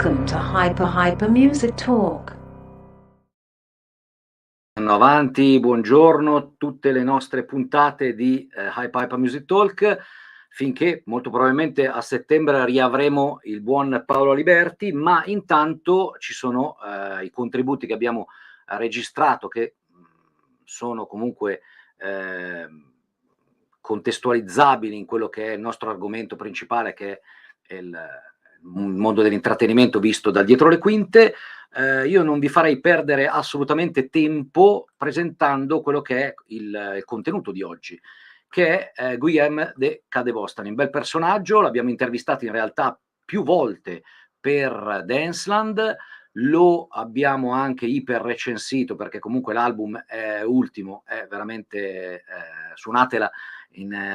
Welcome to Hyper Music Talk. Andiamo avanti, buongiorno, tutte le nostre puntate di Hyper Music Talk, finché molto probabilmente a settembre riavremo il buon Paolo Liberti, ma intanto ci sono i contributi che abbiamo registrato, che sono comunque contestualizzabili in quello che è il nostro argomento principale, che è il mondo dell'intrattenimento visto da dietro le quinte. Io non vi farei perdere assolutamente tempo presentando quello che è il contenuto di oggi, che è Guillaume de Kadebostany, un bel personaggio, l'abbiamo intervistato in realtà più volte per Danceland, lo abbiamo anche iper recensito perché comunque l'album ultimo è veramente suonatela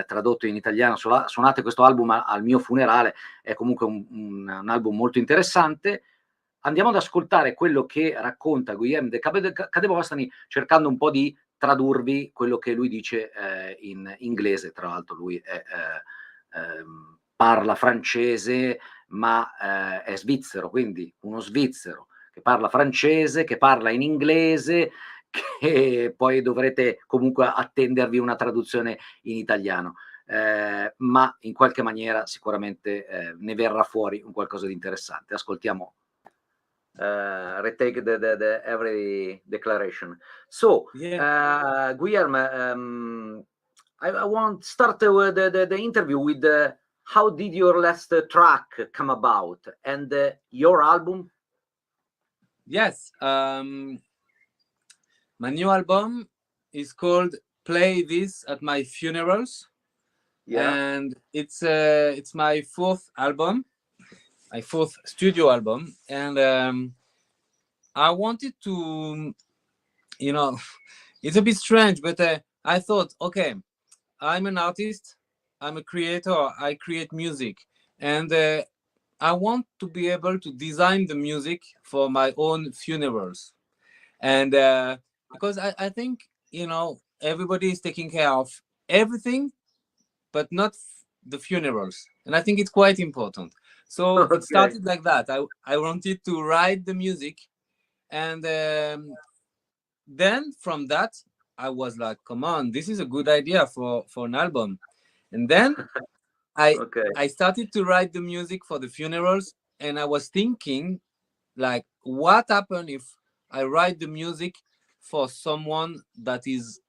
tradotto in italiano, suonate questo album al mio funerale, è comunque un album molto interessante. Andiamo ad ascoltare quello che racconta Guillaume de Kadebostany, cercando un po' di tradurvi quello che lui dice in inglese. Tra l'altro lui parla francese, ma è svizzero, quindi uno svizzero che parla francese, che parla in inglese, che poi dovrete comunque attendervi una traduzione in italiano. Ma in qualche maniera sicuramente ne verrà fuori un qualcosa di interessante. Ascoltiamo. Retake the every declaration. So, yeah. Guillermo, I want to start with the interview with how did your last track come about and your album? Yes, my new album is called "Play This at My Funerals," and it's my fourth album, my fourth studio album, and I wanted to, it's a bit strange, but I thought, okay, I'm an artist, I'm a creator, I create music, and I want to be able to design the music for my own funerals. And because I think, everybody is taking care of everything, but not the funerals. And I think it's quite important. So It started like that. I wanted to write the music. And then from that, I was like, come on, this is a good idea for an album. And then I started to write the music for the funerals. And I was thinking, like, what happened if I write the music for someone that is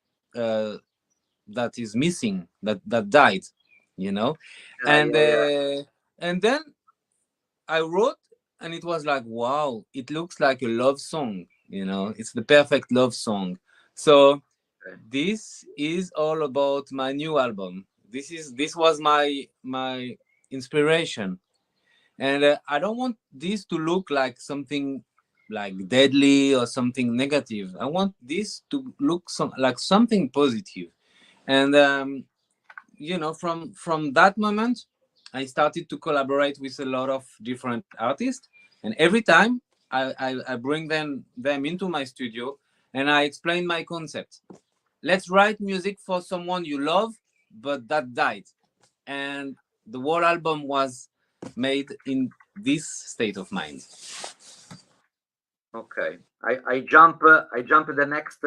missing, that died, and then I wrote, and it was like, wow, it looks like a love song, it's the perfect love song. So this is all about my new album. This was my inspiration. And I don't want this to look like something like deadly or something negative. I want this to look like something positive. And from that moment, I started to collaborate with a lot of different artists. And every time I bring them into my studio and I explain my concept. Let's write music for someone you love, but that died. And the whole album was made in this state of mind. Okay, I jump the next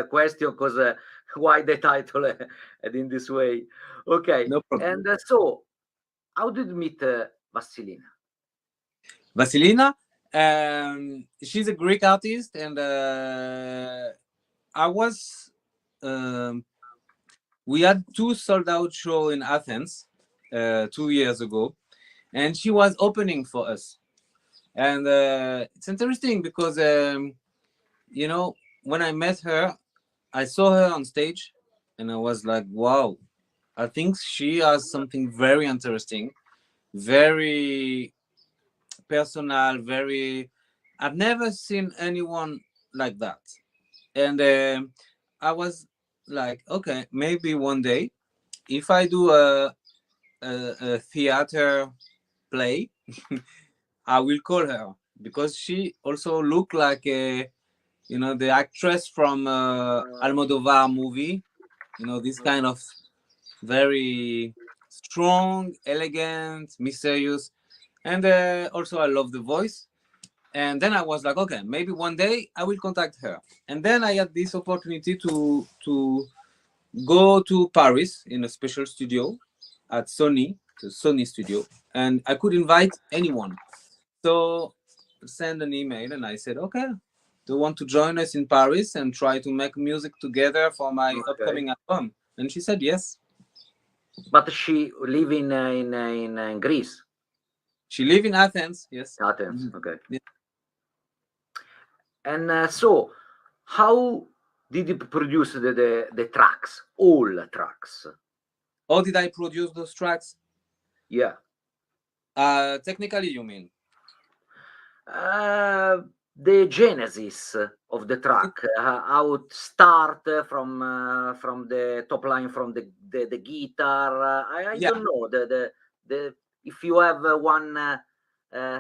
question, because why the title and in this way? Okay, no problem. And so how did you meet Vasilina? Vasilina, she's a Greek artist, and I was. We had 2 sold-out shows in Athens 2 years ago, and she was opening for us. And it's interesting because, when I met her, I saw her on stage, and I was like, wow, I think she has something very interesting, very personal, I've never seen anyone like that. And I was like, okay, maybe one day, if I do a theater play, I will call her, because she also looked like the actress from Almodovar movie, this kind of very strong, elegant, mysterious. And also I love the voice. And then I was like, okay, maybe one day I will contact her. And then I had this opportunity to go to Paris in a special studio at Sony, the Sony studio, and I could invite anyone. So send an email, and I said, okay, do you want to join us in Paris and try to make music together for my upcoming album? And she said yes. But she live in Greece. She live in Athens. Yes. Athens. Okay. Yeah. And so, how did you produce the tracks? All tracks? How did I produce those tracks? Yeah. Technically, you mean? The genesis of the track, how it start from the top line, from the guitar. I don't know the if you have one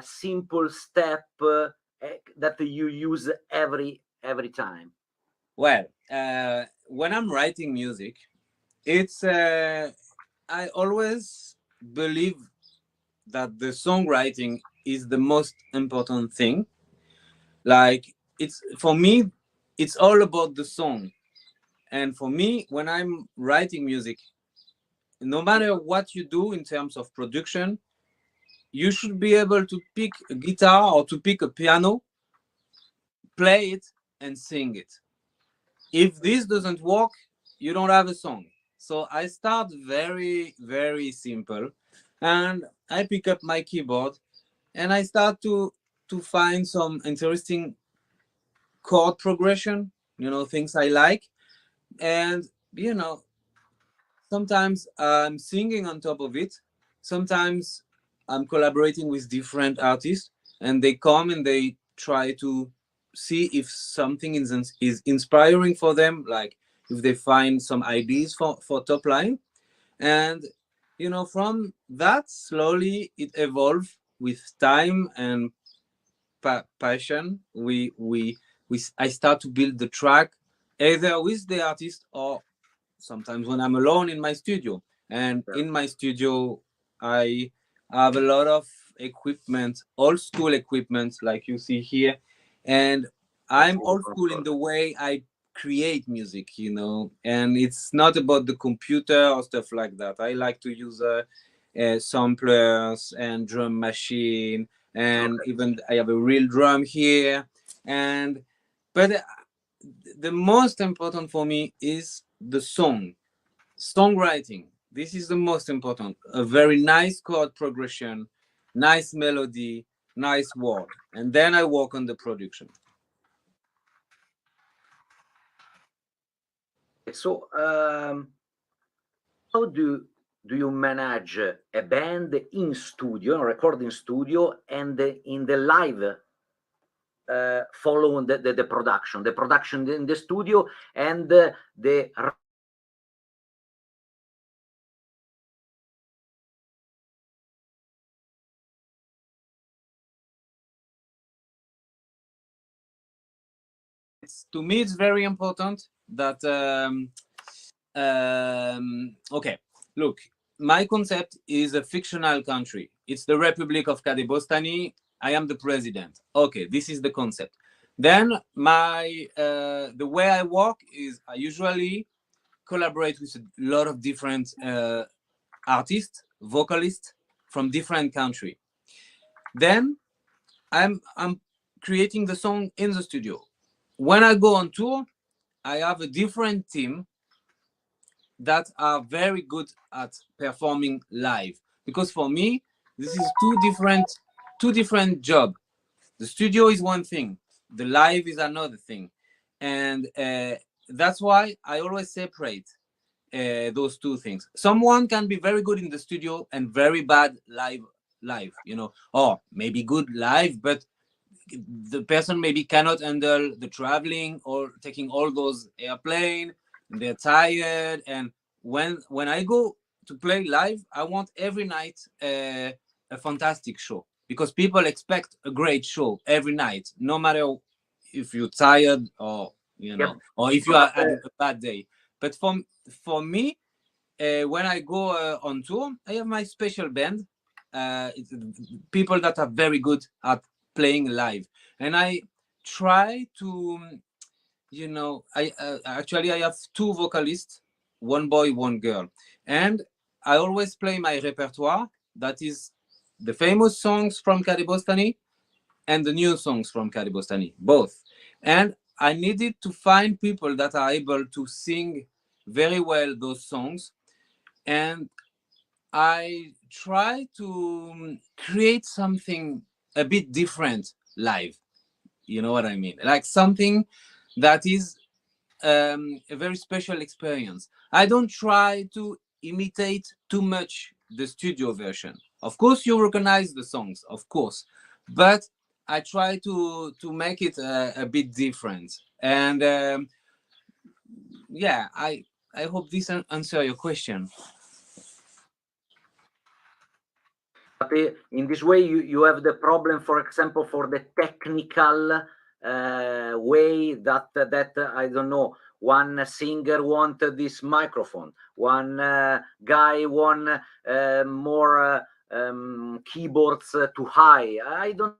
simple step that you use every time. Well, when I'm writing music, it's I always believe that the songwriting is the most important thing. Like, it's for me, it's all about the song. And for me, when I'm writing music, no matter what you do in terms of production, you should be able to pick a guitar or to pick a piano, play it, and sing it. If this doesn't work, you don't have a song. So I start very, very simple, and I pick up my keyboard and I start to find some interesting chord progression, things I like. And, sometimes I'm singing on top of it. Sometimes I'm collaborating with different artists, and they come and they try to see if something is inspiring for them, like if they find some ideas for top line. And, from that, slowly it evolves with time and passion. I start to build the track either with the artist or sometimes when I'm alone in my studio. And in my studio, I have a lot of equipment, old school equipment, like you see here. And I'm old school in the way I create music, and it's not about the computer or stuff like that. I like to use samplers and drum machine, and even I have a real drum here. But the most important for me is the songwriting. This is the most important. A very nice chord progression, nice melody, nice word, and then I work on the production. So, how do you manage a band in studio, recording studio, and in the live following the production in the studio, and the to me it's very important that okay, look, my concept is a fictional country. It's the Republic of Kadebostany. I am the president. Okay, this is the concept. Then the way I work is I usually collaborate with a lot of different artists, vocalists from different countries. Then I'm creating the song in the studio. When I go on tour, I have a different team that are very good at performing live, because for me this is two different jobs. The studio is one thing, the live is another thing, and that's why I always separate those two things. Someone can be very good in the studio and very bad live, or maybe good live, but the person maybe cannot handle the traveling or taking all those airplane, and they're tired. And when I go to play live, I want every night a fantastic show, because people expect a great show every night, no matter if you're tired or or if you are having a bad day. But for me, when I go on tour, I have my special band. people that are very good at playing live, and I try to, you know, I actually I have two vocalists, one boy, one girl, and I always play my repertoire, that is the famous songs from Kadebostany and the new songs from Kadebostany, both. And I needed to find people that are able to sing very well those songs, and I try to create something a bit different live. You know what I mean? Like something that is a very special experience. I don't try to imitate too much the studio version. Of course, you recognize the songs, of course, but I try to make it a bit different. And yeah, I hope this answer your question. But in this way, you have the problem, for example, for the technical way that I don't know. One singer wanted this microphone. One guy want more keyboards too high. I don't.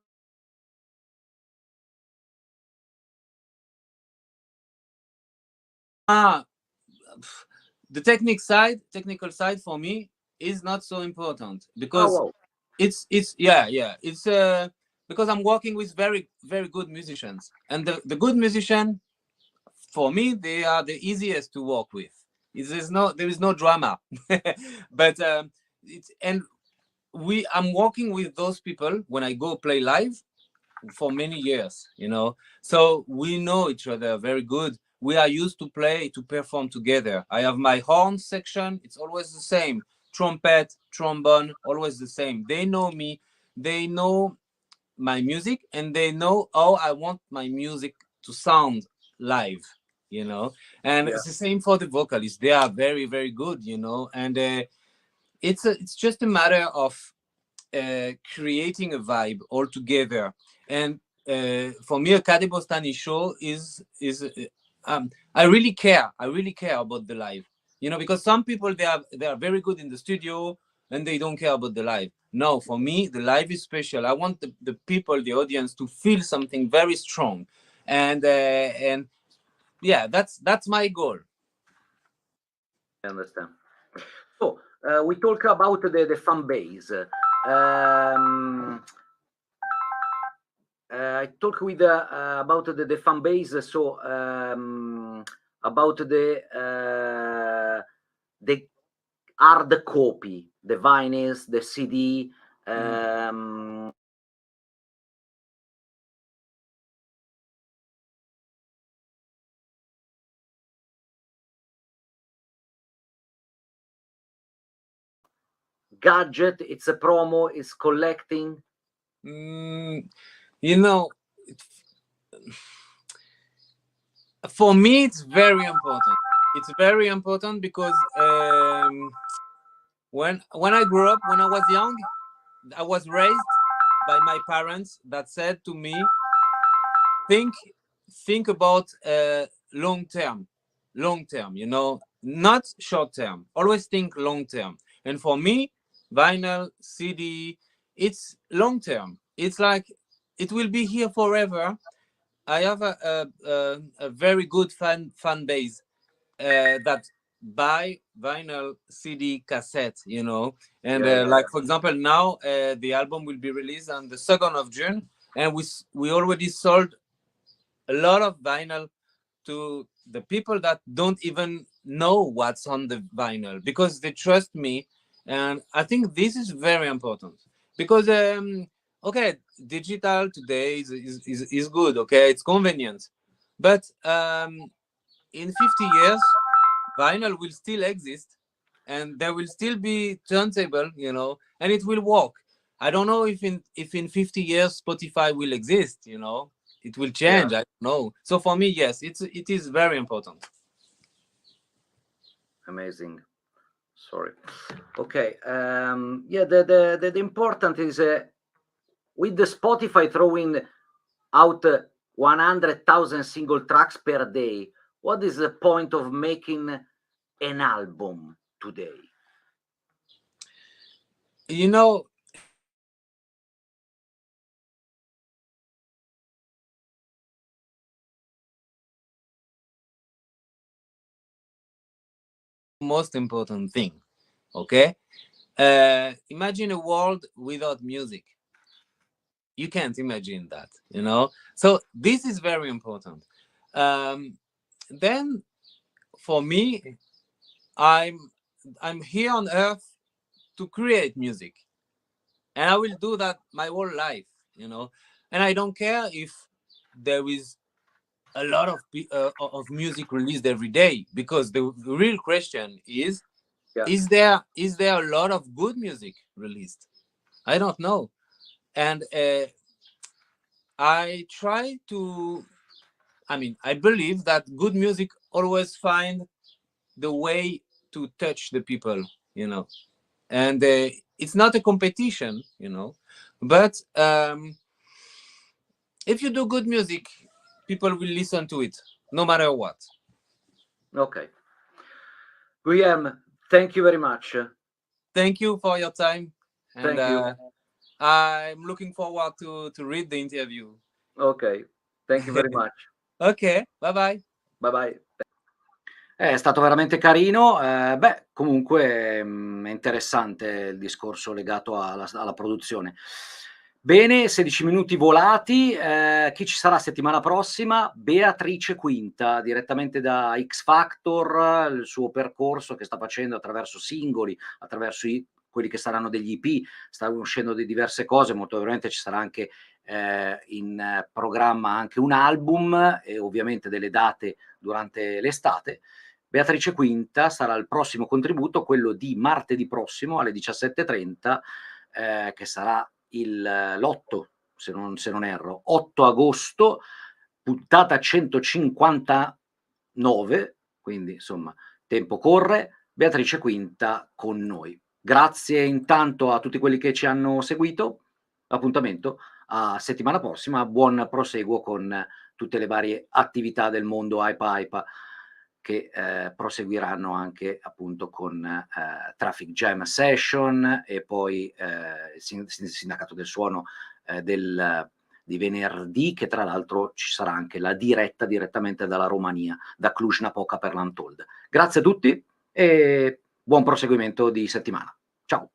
The technical side for me is not so important, because Oh, wow. it's because I'm working with very good musicians, and the good musician, for me, they are the easiest to work with. There is no drama. But I'm working with those people when I go play live for many years, you know, so we know each other very good. We are used to perform together. I have my horn section, it's always the same. Trumpet, trombone, always the same. They know me, they know my music, and they know how I want my music to sound live, you know. And Yeah. it's the same for the vocalists. They are very good, you know. And it's just a matter of creating a vibe all together. And for me, a Kadebostany show is I really care about the live, you know, because some people, they are very good in the studio and they don't care about the live. No, for me, the live is special. I want the people, the audience, to feel something very strong, and yeah, that's my goal. I understand. So we talk about the fan base. I talk with about the fan base. So about the hard copy, the vinyls, the CD. Gadget, it's a promo, it's collecting. You know, for me, it's very important. It's very important because when I grew up, when I was young, I was raised by my parents that said to me, think about long term, you know, not short term. Always think long term. And for me, vinyl, CD, it's long term. It's like it will be here forever. I have a very good fan base that buy vinyl, CD, cassette, you know. And like, for example, now the album will be released on the 2nd of June, and we already sold a lot of vinyl to the people that don't even know what's on the vinyl, because they trust me. And I think this is very important, because okay, digital today is good, okay, it's convenient, but in 50 years vinyl will still exist, and there will still be turntable, you know, and it will work. I don't know if in 50 years Spotify will exist, you know. It will change. I don't know. So for me, yes, it is very important. Amazing. Sorry. Okay. Yeah, the important is with the Spotify throwing out 100,000 single tracks per day. What is the point of making an album today? You know, most important thing. Okay, imagine a world without music. You can't imagine that, you know. So this is very important. Then, for me, I'm here on Earth to create music, and I will do that my whole life, you know. And I don't care if there is a lot of music released every day, because the real question is, is there a lot of good music released? I don't know. And I try to, I believe that good music always find the way to touch the people, you know. And it's not a competition, you know, but if you do good music, people will listen to it no matter what. Okay. Guillaume, thank you very much. Thank you for your time. And Thank you. I'm looking forward to read the interview. Ok, thank you very much. Ok, bye bye. Bye bye. È stato veramente carino. Beh, comunque è interessante il discorso legato alla produzione. Bene, 16 minuti volati. Chi ci sarà settimana prossima? Beatrice Quinta, direttamente da X Factor, il suo percorso che sta facendo attraverso singoli, attraverso quelli che saranno degli EP, stanno uscendo di diverse cose, molto probabilmente ci sarà anche in programma anche un album e ovviamente delle date durante l'estate. Beatrice Quinta sarà il prossimo contributo, quello di martedì prossimo alle 17:30, che sarà l'8, se non erro, 8 agosto, puntata 159, quindi insomma tempo corre. Beatrice Quinta con noi. Grazie intanto a tutti quelli che ci hanno seguito. Appuntamento a settimana prossima, buon proseguo con tutte le varie attività del mondo Hypa che proseguiranno anche appunto con Traffic Jam Session e poi il sindacato del suono di venerdì, che tra l'altro ci sarà anche la diretta direttamente dalla Romania, da Cluj-Napoca per l'Untold. Grazie a tutti e buon proseguimento di settimana. Ciao!